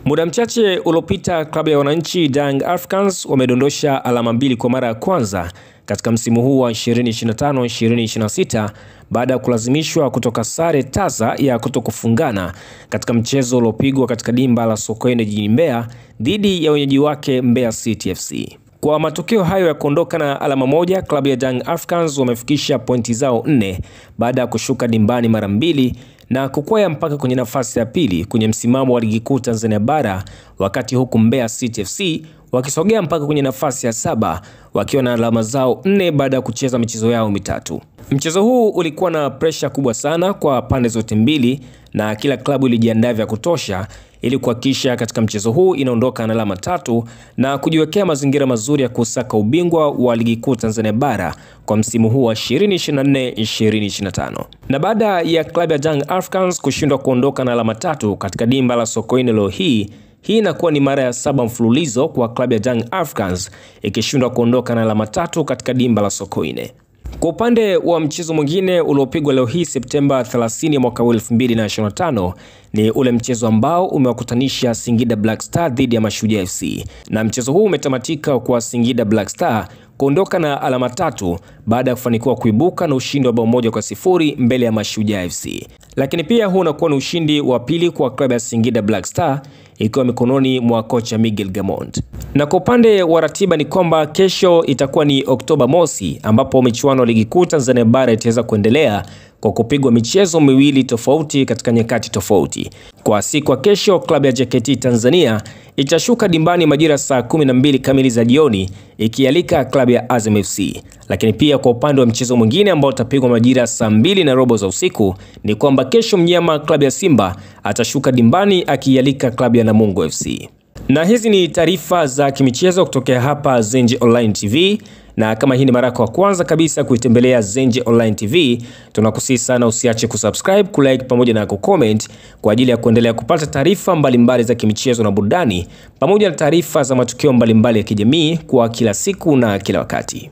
Muda mchache uliopita klabu ya wananchi Young Africans wamedondosha alama 2 kwa mara ya kwanza katika msimu huu wa 2025-2026 baada ya kulazimishwa kutoka sare tasa ya kutokufungana katika mchezo uliopigwa katika dimba la Sokoine jijini Mbeya dhidi ya wenyeji wake Mbeya City FC. Kwa matokeo hayo ya kuondoka na alama 1, klabu ya Young Africans wamefikisha pointi zao 4 baada ya kushuka dimbani mara 2 na kukwea mpaka kwenye nafasi ya pili kwenye msimamo wa ligi kuu Tanzania bara, wakati huku Mbeya City FC wakisogea mpaka kwenye nafasi ya 7 wakiwa na alama zao 4 baada ya kucheza michezo yao mitatu. Mchezo huu ulikuwa na pressure kubwa sana kwa pande zote mbili na kila klabu ilijiandaa vya kutosha ili kuhakikisha katika mchezo huu inaondoka na alama 3 na kujiwekea mazingira mazuri ya kusaka ubingwa wa ligi kuu Tanzania bara kwa msimu huu wa 2024-2025. Na baada ya klabu ya Young Africans kushindwa kuondoka na alama 3 katika dimba la Sokoine leo hii inakuwa ni mara ya 7 mfululizo kwa klabu ya Young Africans ikishindwa kuondoka na alama 3 katika dimba la Sokoine. Kwa upande wa mchezo mwingine uliopigwa leo hii Septemba 30 mwaka 2025 ni ule mchezo ambao umewakutanisha Singida Black Star dhidi ya Mashujaa FC. Na mchezo huu umetamatika kwa Singida Black Star kuondoka na alama 3 baada ya kufanikiwa kuibuka na ushindi wa bao 1-0 mbele ya Mashujaa FC. Lakini pia huu unakuwa ni ushindi wa pili kwa klabu ya Singida Black Star ikiwa mikononi mwa kocha Miguel Gamond. Na kwa upande wa ratiba ni kwamba kesho itakuwa ni Oktoba mosi ambapo michuano ya ligi kuu Tanzania bara itaweza kuendelea kwa kupigwa michezo miwili tofauti katika nyakati tofauti. Kwa siku ya kesho klabu ya JKT Tanzania itashuka dimbani majira saa 12 kamili za jioni ikialika klabu ya Azam FC. Lakini pia kwa upande wa mchezo mwingine ambao utapigwa majira saa 2:15 za usiku ni kwamba kesho mnyama klabu ya Simba atashuka dimbani akialika klabu ya Namungo FC. Na hizi ni taarifa za kimichezo kutokea hapa Zenje Online TV. Na kama hii ni mara yako ya kwanza kabisa kuitembelea Zenje Online TV, tunakusihi sana usiache kusubscribe, kulike pamoja na kucomment kwa ajili ya kuendelea kupata taarifa mbalimbali za kimichezo na burudani pamoja na taarifa za matukio mbalimbali ya kijamii kwa kila siku na kila wakati.